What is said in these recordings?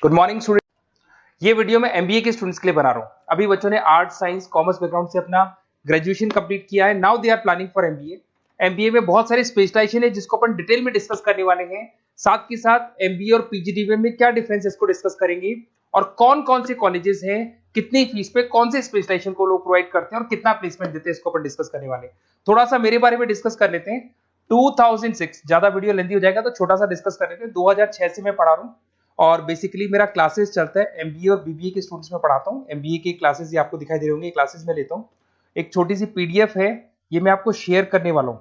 Good morning student. ये video मैं MBA के स्टूडेंट्स के लिए बना रहा हूँ। अभी बच्चों ने आर्ट साइंस कॉमर्स बैकग्राउंड से अपना ग्रेजुएशन कंप्लीट किया है। Now they are planning for MBA. MBA में बहुत सारे स्पेशलाइजेशन है जिसको अपन डिटेल में डिस्कस करने वाले हैं। साथ के साथ एमबीए और पीजीडीबीएम में क्या डिफरेंस है इसको डिस्कस करेंगे और कौन कौन से कॉलेजेस हैं, कितनी फीस पे कौन से स्पेशलाइजेशन को लोग प्रोवाइड करते हैं और कितना प्लेसमेंट देते हैं, इसको अपन डिस्कस करने वाले हैं। थोड़ा सा मेरे बारे में डिस्कस कर लेते हैं। 2006, ज्यादा वीडियो लेंथी हो जाएगा तो छोटा सा डिस्कस कर लेते हैं। 2006 से मैं पढ़ा रहा हूँ और बेसिकली मेरा क्लासेस चलता है एमबीए और बीबीए के स्टूडेंट्स में पढ़ाता हूँ। एमबीए के क्लासेस ये आपको दिखाई दे रहे होंगे, क्लासेस में लेता हूँ। एक छोटी सी पीडीएफ है, ये मैं आपको शेयर करने वाला हूँ,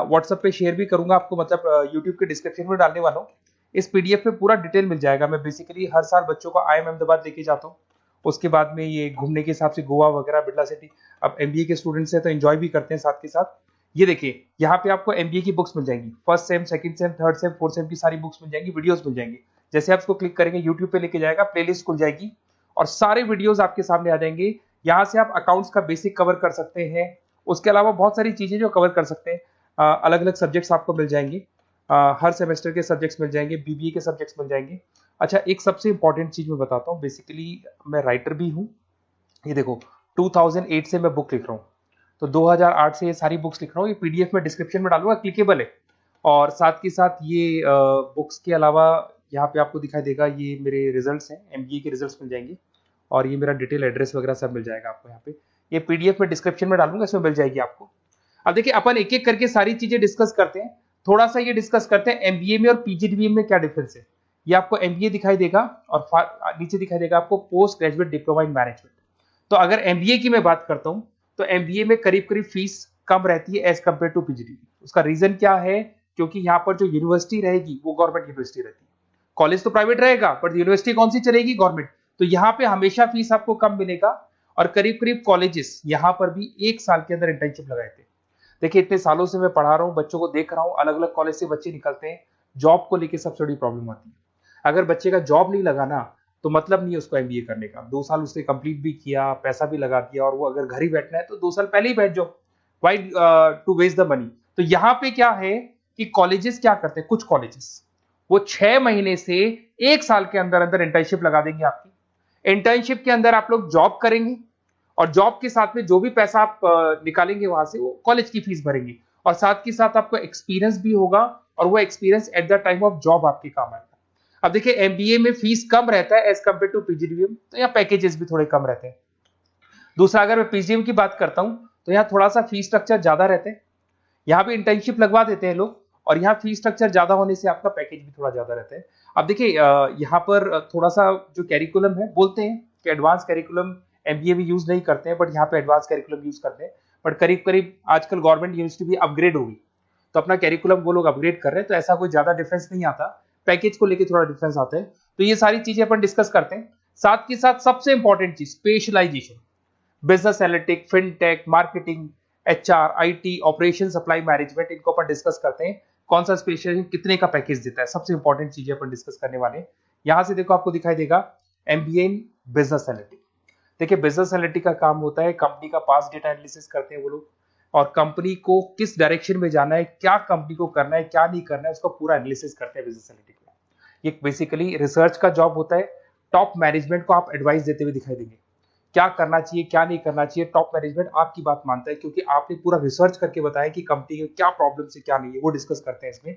व्हाट्सएप पे शेयर भी करूंगा आपको, मतलब यूट्यूब के डिस्क्रिप्शन में डालने वाला हूँ। इस पीडीएफ पे पूरा डिटेल मिल जाएगा। मैं बेसिकली हर साल बच्चों को IIM अहमदाबाद लेके जाता हूँ। उसके बाद में ये घूमने के हिसाब से गोवा वगैरह, बिरला सिटी। अब एमबीए के स्टूडेंट्स हैं तो एंजॉय भी करते हैं साथ के साथ। ये देखिए, यहाँ पे आपको एमबीए की बुक्स मिल जाएंगी, first sem, second same, third same, fourth same की सारी बुक्स मिल जाएंगी, वीडियोस मिल जाएंगी। जैसे आप इसको क्लिक करेंगे यूट्यूब पे लेके जाएगा, प्लेलिस्ट खुल जाएगी और सारे वीडियोस आपके सामने आ जाएंगे। यहाँ से आप अकाउंट्स का बेसिक कवर कर सकते हैं। उसके अलावा बहुत सारी चीजें जो कवर कर सकते हैं, अलग अलग सब्जेक्ट्स आपको मिल जाएंगे, हर सेमेस्टर के सब्जेक्ट्स मिल जाएंगे, बीबीए के सब्जेक्ट्स मिल जाएंगे। अच्छा, एक सबसे इंपॉर्टेंट चीज मैं बताता हूँ, बेसिकली मैं राइटर भी हूँ। ये देखो, 2008 से मैं बुक लिख रहा हूँ, तो 2008 से ये सारी बुक्स लिख रहा हूँ। ये पीडीएफ में डिस्क्रिप्शन में डालूंगा, क्लिकेबल है। और साथ के साथ ये बुक्स के अलावा यहाँ पे आपको दिखाई देगा, ये मेरे रिजल्ट्स हैं, एमबीए के रिजल्ट्स मिल जाएंगे और ये मेरा डिटेल एड्रेस वगैरह सब मिल जाएगा आपको यहाँ पे। ये पीडीएफ में डिस्क्रिप्शन में डालूंगा, इसमें मिल जाएगी आपको। अब देखिए, अपन एक एक करके सारी चीजें डिस्कस करते हैं। थोड़ा सा ये डिस्कस करते हैं एमबीए में और पीजीडीबीएम में क्या डिफरेंस है। ये आपको एमबीए दिखाई देगा और नीचे दिखाई देगा आपको post graduate diploma in management. तो अगर एमबीए की मैं बात करता हूं तो एमबीए में करीब करीब फीस कम रहती है एज कंपेयर टू पीजीडीबी। उसका रीजन क्या है? क्योंकि यहाँ पर जो यूनिवर्सिटी रहेगी वो गवर्नमेंट यूनिवर्सिटी रहती है। कॉलेज तो प्राइवेट रहेगा बट यूनिवर्सिटी कौन सी चलेगी? गवर्नमेंट। तो यहाँ पे हमेशा फीस आपको कम मिलेगा। और करीब करीब कॉलेजेस यहाँ पर भी 1 साल के अंदर इंटर्नशिप लगाए थे। देखिए, इतने सालों से मैं पढ़ा रहा हूँ, बच्चों को देख रहा हूँ, अलग अलग कॉलेज से बच्चे निकलते हैं, जॉब को लेकर सबसे बड़ी प्रॉब्लम आती है। अगर बच्चे का जॉब नहीं लगा ना, तो मतलब नहीं है उसको एमबीए करने का। 2 साल उसने कंप्लीट भी किया, पैसा भी लगा दिया, और वो अगर घर ही बैठना है तो 2 साल पहले ही बैठ जाओ। Why to waste the money? तो यहाँ पे क्या है कि कॉलेजेस क्या करते हैं, कुछ कॉलेजेस वो 6 महीने से 1 साल के अंदर अंदर इंटर्नशिप लगा देंगे आपकी। इंटर्नशिप के अंदर आप लोग जॉब करेंगे और जॉब के साथ में जो भी पैसा आप निकालेंगे वहां से, वो कॉलेज की फीस भरेंगे और साथ के साथ आपको एक्सपीरियंस भी होगा और वो experience at the time of job आपके काम आएगा। अब देखिए, एमबीए में फीस कम रहता है एज कंपेयर टू पीजीडीबीएम, तो यहाँ पैकेजेस भी थोड़े कम रहते हैं। दूसरा, अगर मैं पीजीडीबीएम की बात करता हूं तो यहाँ थोड़ा सा फीस स्ट्रक्चर ज्यादा रहते हैं। यहाँ भी इंटर्नशिप लगवा देते हैं लोग और यहाँ फीस स्ट्रक्चर ज्यादा होने से आपका पैकेज भी थोड़ा ज्यादा रहता है। अब देखिए, यहाँ पर थोड़ा सा जो कैरिकुलम है, बोलते हैं कि एडवांस कैरिकुलम एमबीए भी यूज नहीं करते हैं, बट यहाँ पे एडवांस कैरिकुलम यूज करते हैं। बट करीब करीब आजकल गवर्नमेंट यूनिवर्सिटी भी अपग्रेड होगी, तो अपना कैरिकुलम वो लोग अपग्रेड कर रहे हैं, तो ऐसा कोई ज्यादा डिफरेंस नहीं आता। पैकेज को लेके थोड़ा डिफरेंस आता है। तो ये सारी चीजें अपन डिस्कस करते हैं। साथ के साथ सबसे इंपॉर्टेंट चीज, specialisation, business analytic, fintech, marketing, HR, IT, operation, supply management, इनको अपन डिस्कस करते हैं। कौन सा स्पेशलाइजेशन कितने का पैकेज देता है, सबसे इंपॉर्टेंट चीजें अपन डिस्कस करने वाले हैं। यहां से देखो, आपको दिखाई देगा एमबीए इन बिजनेस एनालिटिक। देखिए, बिजनेस एनालिटिक का काम होता है, कंपनी का पास डेटा एनालिसिस करते हैं वो लोग, और कंपनी को किस डायरेक्शन में जाना है, क्या कंपनी को करना है, क्या नहीं करना है, उसका पूरा एनालिसिस करते हैं बिजनेस एनालिटिक में। ये बेसिकली रिसर्च का जॉब होता है। टॉप मैनेजमेंट को आप एडवाइस देते हुए दिखाई देंगे, क्या करना चाहिए, क्या नहीं करना चाहिए। टॉप मैनेजमेंट आपकी बात मानता है क्योंकि आपने पूरा रिसर्च करके बताया कि कंपनी के क्या प्रॉब्लम है, क्या नहीं है, वो डिस्कस करते हैं इसमें।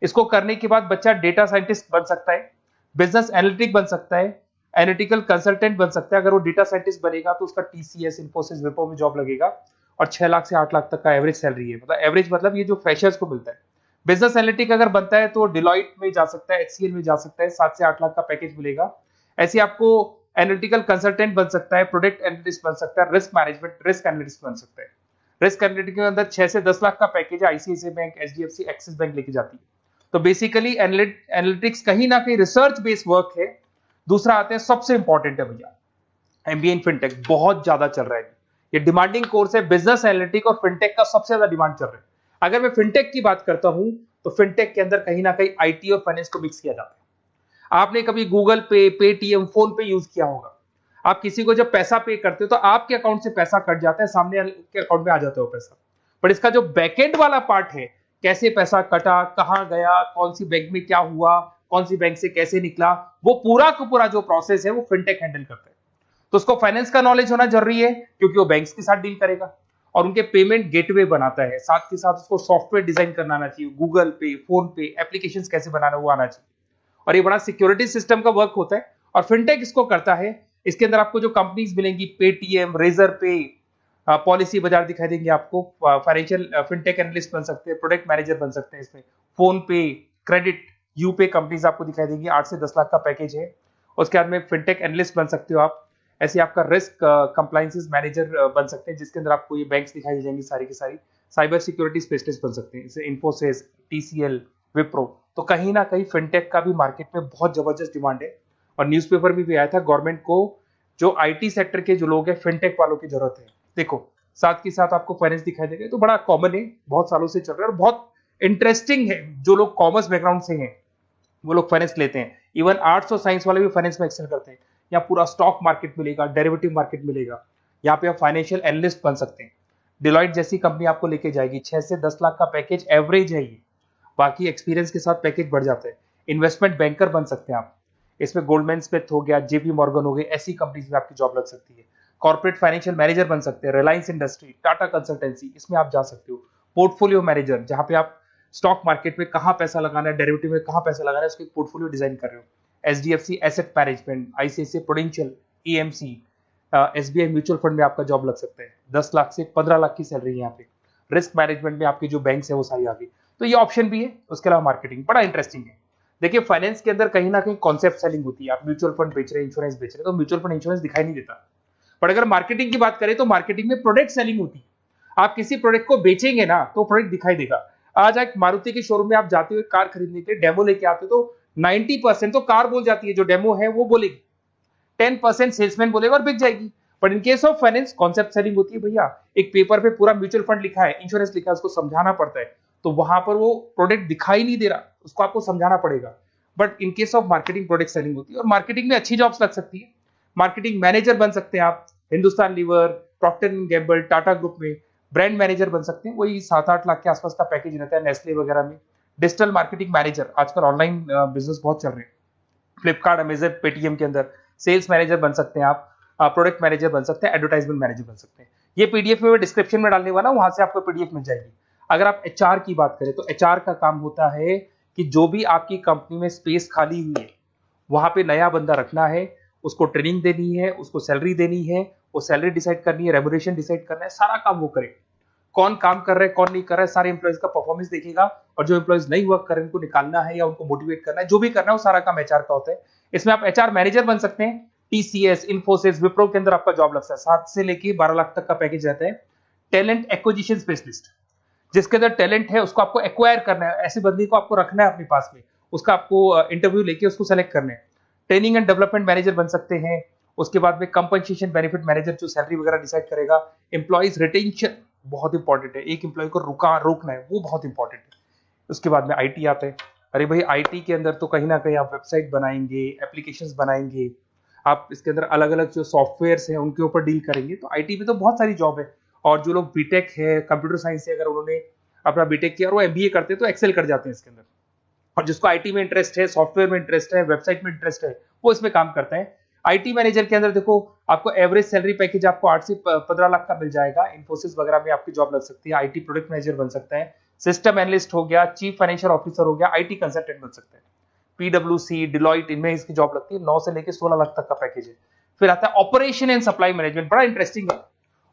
इसको करने के बाद बच्चा डेटा साइंटिस्ट बन सकता है, बिजनेस एनालिटिक बन सकता है, एनालिटिकल कंसल्टेंट बन सकता है। अगर वो डेटा साइंटिस्ट बनेगा तो उसका टीसीएस, इन्फोसिस, विप्रो में जॉब लगेगा और 6 लाख से 8 लाख तक का एवरेज सैलरी है। मतलब एवरेज मतलब ये जो फ्रेशर्स को मिलता है। बिजनेस एनालिटिक अगर बनता है तो डिलॉइट में जा सकता है, एचसीएल में जा सकता है, 7 से 8 लाख का पैकेज मिलेगा। ऐसे आपको एनालिटिकल कंसल्टेंट बन सकता है, प्रोडक्ट एनालिस्ट बन सकता है, रिस्क मैनेजमेंट, रिस्क एनालिस्ट बन सकता है। रिस्क एनालिटिक के अंदर 6 से 10 लाख का पैकेज है, ICICI bank, HDFC, axis bank लेके जाती है। तो बेसिकली एनालिटिक्स कहीं ना कहीं रिसर्च बेस्ड वर्क है। दूसरा आते हैं, सबसे इंपॉर्टेंट है भैया, एमबीए इन फिनटेक बहुत ज्यादा चल रहा है। ये डिमांडिंग कोर्स है, बिजनेस एनालिटिक और फिनटेक का सबसे ज्यादा डिमांड चल रहा है। अगर मैं फिनटेक की बात करता हूं तो फिनटेक के अंदर कहीं ना कहीं आईटी और फाइनेंस को मिक्स किया जाता है। आपने कभी गूगल पे, पेटीएम, फोन पे यूज किया होगा। आप किसी को जब पैसा पे करते हो तो आपके अकाउंट से पैसा कट जाता है, सामने के अकाउंट में आ जाता है वो पैसा। पर इसका जो बैकएंड वाला पार्ट है, कैसे पैसा कटा, कहां गया, कौन सी बैंक में क्या हुआ, कौन सी बैंक से कैसे निकला, वो पूरा का पूरा जो प्रोसेस है वो फिनटेक हैंडल करता है। तो उसको फाइनेंस का नॉलेज होना जरूरी है क्योंकि वो बैंक्स के साथ डील करेगा और उनके पेमेंट गेटवे बनाता है। साथ के साथ उसको सॉफ्टवेयर डिजाइन करना आना चाहिए, गूगल पे, फोन पे, एप्लीकेशन कैसे बनाना वो आना चाहिए। और ये बड़ा सिक्योरिटी सिस्टम का वर्क होता है और फिनटेक इसको करता है। इसके अंदर आपको जो कंपनीज मिलेंगी, पेटीएम, रेजर पे, पॉलिसी बाजार दिखाई देंगे आपको। फाइनेंशियल फिनटेक एनालिस्ट बन सकते हैं, प्रोडक्ट मैनेजर बन सकते हैं इसमें। फोन पे, क्रेडिट, यूपे कंपनीज आपको दिखाई देंगी। 8 से 10 लाख का पैकेज है। उसके बाद में फिनटेक एनालिस्ट बन सकते हो आप। ऐसे आपका रिस्क कंप्लायंसेस मैनेजर बन सकते हैं, जिसके अंदर आपको ये बैंक्स दिखाई दे जाएंगी सारी की सारी। साइबर सिक्योरिटी स्पेशलिस्ट बन सकते हैं, जैसे इन्फोसिस, टीसीएल, विप्रो। तो कहीं ना कहीं फिनटेक का भी मार्केट में बहुत जबरदस्त डिमांड है। और न्यूज़पेपर में भी आया था, गवर्नमेंट को जो आईटी सेक्टर के जो लोग हैं फिनटेक वालों की जरूरत है। देखो साथ के साथ आपको फाइनेंस दिखाई देगा, तो बड़ा कॉमन है, बहुत सालों से चल रहा है और बहुत इंटरेस्टिंग है। जो लोग कॉमर्स बैकग्राउंड से हैं वो लोग फाइनेंस लेते हैं। इवन आर्ट्स और साइंस वाले भी फाइनेंस में एक्सेल करते हैं। यहाँ पूरा स्टॉक मार्केट मिलेगा, डेरिवेटिव मार्केट मिलेगा। यहाँ पे आप फाइनेंशियल एनालिस्ट बन सकते हैं। डिलॉयट जैसी कंपनी आपको लेके जाएगी। 6 से 10 लाख का पैकेज एवरेज है ये, बाकी एक्सपीरियंस के साथ पैकेज बढ़ जाता है। इन्वेस्टमेंट बैंकर बन सकते हैं आप, इसमें गोल्डमैन स्मिथ हो गया, जेपी मॉर्गन हो गए, ऐसी कंपनीज में आपकी जॉब लग सकती है। कॉर्पोरेट फाइनेंशियल मैनेजर बन सकते हैं, रिलायंस इंडस्ट्री, टाटा कंसल्टेंसी, इसमें आप जा सकते हो। पोर्टफोलियो मैनेजर, जहां पे आप स्टॉक मार्केट में कहां पैसा लगाना है, डेरिवेटिव में कहां पैसा लगाना है, उसको एक पोर्टफोलियो डिजाइन कर रहे हो। HDFC asset management, ICICI prudential, EMC, SBI mutual fund में आपका जॉब लग सकता है। 10 लाख से 15 लाख की सैलरी है यहाँ पे। रिस्क मैनेजमेंट में आपकी जो बैंक्स है वो सारी आ गई। तो ये ऑप्शन भी है। उसके अलावा मार्केटिंग बड़ा इंटरेस्टिंग है। देखिए फाइनेंस के अंदर कहीं ना कहीं कॉन्सेप्ट सेलिंग होती है। आप म्यूचुअल फंड बेच रहे हैं, इंश्योरेंस बेच रहे हैं, तो म्यूचुअल फंड इंश्योरेंस दिखाई नहीं देता। पर अगर मार्केटिंग की बात करें तो मार्केटिंग में प्रोडक्ट सेलिंग होती है। आप किसी प्रोडक्ट को बेचेंगे ना तो प्रोडक्ट दिखाई देगा। आज एक मारुति के शोरूम में आप जाते हो कार खरीदने के लिए, डेमो लेके आते हो तो 90% तो कार बोल जाती है, जो डेमो है वो बोलेगी, 10% सेल्समैन बोलेगा और बिक जाएगी। But in case of finance concept selling होती है। भैया एक पेपर पे पूरा म्यूचुअल फंड लिखा है, इंश्योरेंस लिखा है, उसको समझाना पड़ता है। तो वहां पर वो प्रोडक्ट दिखाई नहीं दे रहा, उसको आपको समझाना पड़ेगा। But in case of marketing product selling होती है और मार्केटिंग में अच्छी जॉब्स लग सकती है। मार्केटिंग मैनेजर बन सकते हैं आप, Hindustan lever, Procter and Gamble, Tata group में ब्रांड मैनेजर बन सकते हैं। वही 7-8 लाख के आसपास का पैकेज रहता है, नेस्ले वगैरह में। डिजिटल मार्केटिंग मैनेजर, आजकल ऑनलाइन बिजनेस बहुत चल रहे हैं, फ्लिपकार्ट, अमेजन, पेटीएम के अंदर सेल्स मैनेजर बन सकते हैं आप, प्रोडक्ट मैनेजर बन सकते हैं, एडवर्टाइजमेंट मैनेजर बन सकते हैं। ये पीडीएफ में मैं डिस्क्रिप्शन में डालने वाला हूं, वहां से आपको पीडीएफ मिल जाएगी। अगर आप एचआर की बात करें तो एचआर का काम होता है कि जो भी आपकी कंपनी में स्पेस खाली हुई है वहां पे नया बंदा रखना है, उसको ट्रेनिंग देनी है, उसको सैलरी देनी है, वो सैलरी डिसाइड करनी है, रेम्युनरेशन डिसाइड करना है, सारा काम वो करे। कौन काम कर रहा है, कौन नहीं कर रहा है, सारे एम्प्लॉइज का परफॉर्मेंस देखेगा और जो एम्प्लॉइज नहीं वर्क कर रहे हैं उनको निकालना है या उनको मोटिवेट करना है, जो भी करना है वो सारा काम एचआर का होता है। इसमें आप एचआर मैनेजर बन सकते हैं। टीसीएस, इन्फोसिस, विप्रो के अंदर आपका जॉब लगता है। 7 से लेके 12 लाख तक का पैकेज रहता है। टैलेंट एक्विजिशन स्पेशलिस्ट, जिसके अंदर टैलेंट है उसको आपको एक्वायर करना है, ऐसे बंदे को आपको रखना है अपने पास में, उसका आपको इंटरव्यू लेके उसको सेलेक्ट करना है। ट्रेनिंग एंड डेवलपमेंट मैनेजर बन सकते हैं। उसके बाद में कंपनसेशन बेनिफिट मैनेजर, जो सैलरी वगैरह डिसाइड करेगा। एम्प्लॉइज रिटेंशन बहुत इंपॉर्टेंट है, एक एम्प्लॉय को रोकना है, वो बहुत इंपॉर्टेंट है। उसके बाद में आईटी आता है। अरे भाई आईटी के अंदर तो कहीं ना कहीं आप वेबसाइट बनाएंगे, एप्लीकेशंस बनाएंगे, आप इसके अंदर अलग अलग जो सॉफ्टवेयर्स हैं उनके ऊपर डील करेंगे। तो आईटी में तो बहुत सारी जॉब है। और जो लोग बीटेक है, कंप्यूटर साइंस से अगर उन्होंने अपना बीटेक किया और वो एमबीए करते हैं तो एक्सेल कर जाते हैं इसके अंदर। और जिसको आईटी में इंटरेस्ट है, सॉफ्टवेयर में इंटरेस्ट है, वेबसाइट में इंटरेस्ट है, वो इसमें काम करता है। आईटी मैनेजर के अंदर देखो आपको एवरेज सैलरी पैकेज आपको 8 से 15 लाख का मिल जाएगा। इन्फोसिस वगैरह में आपकी जॉब लग सकती है। आईटी प्रोडक्ट मैनेजर बन सकता है, सिस्टम एनालिस्ट हो गया, चीफ फाइनेंशियल ऑफिसर हो गया, आईटी कंसल्टेंट बन सकते हैं। पीडब्ल्यूसी, डिलॉयट, इनमें इसकी जॉब लगती है। 9 से लेकर 16 लाख तक का पैकेज है। फिर आता है ऑपरेशन एंड सप्लाई मैनेजमेंट, बड़ा इंटरेस्टिंग है।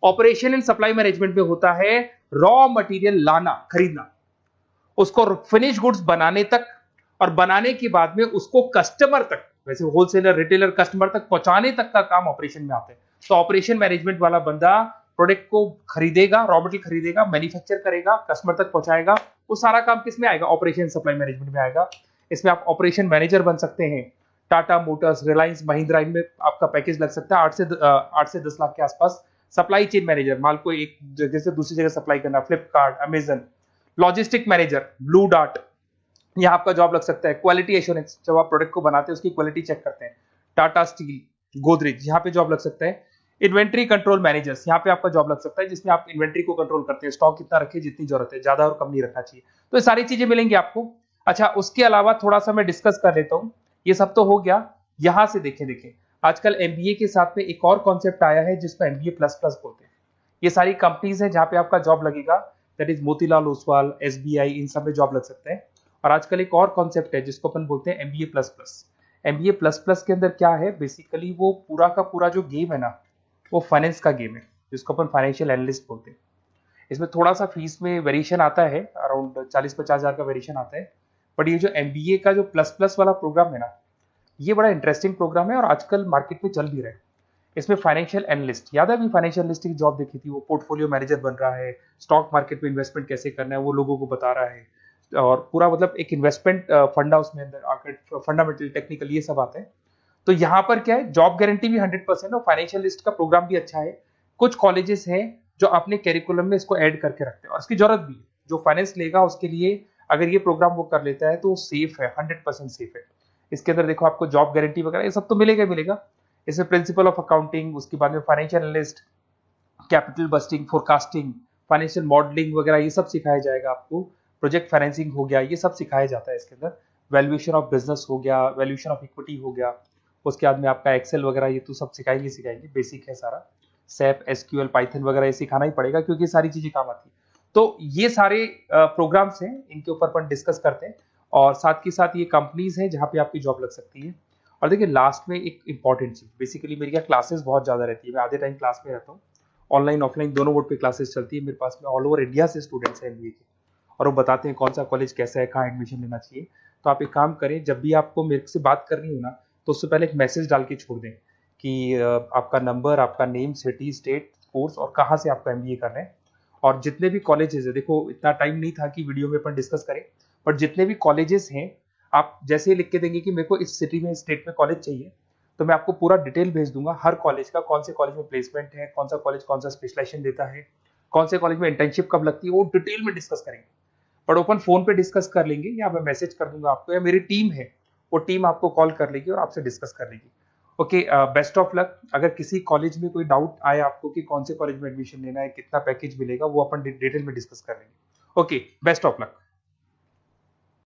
ऑपरेशन एंड सप्लाई मैनेजमेंट में होता है रॉ मटेरियल लाना, खरीदना, उसको फिनिश गुड्स बनाने तक और बनाने के बाद में उसको कस्टमर तक, वैसे होलसेलर, रिटेलर, कस्टमर तक पहुंचाने तक का काम ऑपरेशन में आता है। तो ऑपरेशन मैनेजमेंट वाला बंदा प्रोडक्ट को खरीदेगा, रॉ मटेरियल खरीदेगा, मैन्युफैक्चर करेगा, कस्टमर तक पहुंचाएगा, वो सारा काम किस में आएगा? ऑपरेशन सप्लाई मैनेजमेंट में आएगा। इसमें आप ऑपरेशन मैनेजर बन सकते हैं। टाटा मोटर्स, रिलायंस, महिंद्रा, इनमें आपका पैकेज लग सकता है 8 से 10 लाख के आसपास। सप्लाई चेन मैनेजर, माल को एक जगह से दूसरी जगह सप्लाई करना, Flipkart, Amazon. Logistic manager, blue dart, यहाँ आपका जॉब लग सकता है। क्वालिटी एश्योरेंस, जब आप प्रोडक्ट को बनाते हैं उसकी क्वालिटी चेक करते हैं। टाटा स्टील, गोदरेज, यहाँ पे जॉब लग सकता है। इन्वेंट्री कंट्रोल मैनेजर्स, यहाँ पे आपका जॉब लग सकता है, जिसमें आप इन्वेंट्री को कंट्रोल करते हैं, स्टॉक कितना रखे, जितनी जरूरत है, ज्यादा और कम नहीं रखना चाहिए। तो ये सारी चीजें मिलेंगी आपको। अच्छा, उसके अलावा थोड़ा सा मैं डिस्कस कर लेता हूँ। ये सब तो हो गया। यहाँ से देखें आजकल एमबीए के साथ में एक और कॉन्सेप्ट आया है जिसको एमबीए प्लस प्लस बोलते हैं। ये सारी कंपनीज हैं जहाँ पे आपका जॉब लगेगा, that is Motilal Oswal, SBI, इन सब में जॉब लग सकते हैं। और आजकल एक और कॉन्सेप्ट है जिसको अपन बोलते हैं MBA plus plus. MBA plus plus के अंदर क्या है, बेसिकली वो पूरा का पूरा जो गेम है ना, वो फाइनेंस का गेम है, जिसको अपन फाइनेंशियल एनालिस्ट बोलते हैं। इसमें थोड़ा सा फीस में वेरिएशन आता है, अराउंड 40-50 हज़ार का वेरिएशन आता है। बट ये जो एमबीए का जो प्लस प्लस वाला प्रोग्राम है ना, ये बड़ा इंटरेस्टिंग प्रोग्राम है और आजकल मार्केट में चल भी रहा है। इसमें फाइनेंशियल एनालिस्ट, याद है अभी फाइनेंशियल एनालिस्ट की जॉब देखी थी, वो पोर्टफोलियो मैनेजर बन रहा है, स्टॉक मार्केट में इन्वेस्टमेंट कैसे करना है वो लोगों को बता रहा है, और पूरा मतलब एक इन्वेस्टमेंट फंडा उसमें अंदर आकर फंडामेंटल टेक्निकल ये सब आते हैं। तो यहाँ पर क्या है, जॉब गारंटी भी 100% और फाइनेंशियल लिस्ट का प्रोग्राम भी अच्छा है। कुछ कॉलेजेस हैं जो अपने कैरिकुलम में इसको ऐड करके रखते हैं और इसकी जरूरत भी है। जो फाइनेंस लेगा उसके लिए अगर ये प्रोग्राम वो कर लेता है तो सेफ है, 100% सेफ है। इसके अंदर देखो आपको जॉब गारंटी वगैरह ये सब तो मिलेगा मिलेगा। इसमें प्रिंसिपल ऑफ अकाउंटिंग, उसके बाद में financial analyst, capital budgeting, forecasting, financial modelling वगैरह ये सब सिखाया जाएगा आपको। प्रोजेक्ट फाइनेंसिंग हो गया, ये सब सिखाया जाता है इसके अंदर। वैल्यूएशन ऑफ बिजनेस हो गया, वैल्यूएशन ऑफ इक्विटी हो गया। उसके बाद में आपका एक्सेल वगैरह ये तो सब सिखाएंगे, बेसिक है सारा। सैप, एसक्यूएल, पाइथन वगैरह ये सिखाना ही पड़ेगा क्योंकि ये सारी चीजें काम आती है। तो ये सारे प्रोग्राम्स हैं, इनके ऊपर अपन डिस्कस करते हैं। और साथ के साथ ये कंपनीज हैं जहाँ पे आपकी जॉब लग सकती है। और देखिए लास्ट में एक इंपॉर्टेंट चीज, बेसिकली मेरी क्या क्लासेस बहुत ज्यादा रहती है, मैं आधे टाइम क्लास में रहता हूँ। ऑनलाइन ऑफलाइन दोनों मोड पे क्लासेस चलती है मेरे पास में। ऑल ओवर इंडिया से स्टूडेंट्स हैं एमबीए के, और वो बताते हैं कौन सा कॉलेज कैसा है, कहाँ एडमिशन लेना चाहिए। तो आप एक काम करें, जब भी आपको मेरे से बात करनी हो ना, तो उससे पहले एक मैसेज डाल के छोड़ दें कि आपका नंबर, आपका नेम, सिटी, स्टेट, कोर्स और कहाँ से आपका एमबीए कर रहे हैं। और जितने भी कॉलेजेस है, देखो इतना टाइम नहीं था कि वीडियो में अपन डिस्कस करें, बट जितने भी कॉलेजेस हैं आप जैसे ही लिख के देंगे कि मेरे को इस सिटी में, इस स्टेट में कॉलेज चाहिए, तो मैं आपको पूरा डिटेल भेज दूंगा हर कॉलेज का, कौन से कॉलेज में प्लेसमेंट है, कौन सा कॉलेज कौन सा स्पेशलाइजेशन देता है, कौन से कॉलेज में इंटर्नशिप कब लगती है, वो डिटेल में डिस्कस करेंगे। बट ओपन फोन पे डिस्कस कर लेंगे, या मैं मैसेज कर दूंगा आपको, या मेरी टीम है वो टीम आपको कॉल कर लेगी और आपसे डिस्कस कर लेगी। Okay, best of luck. अगर किसी कॉलेज में कोई डाउट आए आपको कि कौन से कॉलेज में एडमिशन लेना है, कितना पैकेज मिलेगा, वो अपन डिटेल में डिस्कस कर लेंगे। Okay, best of luck.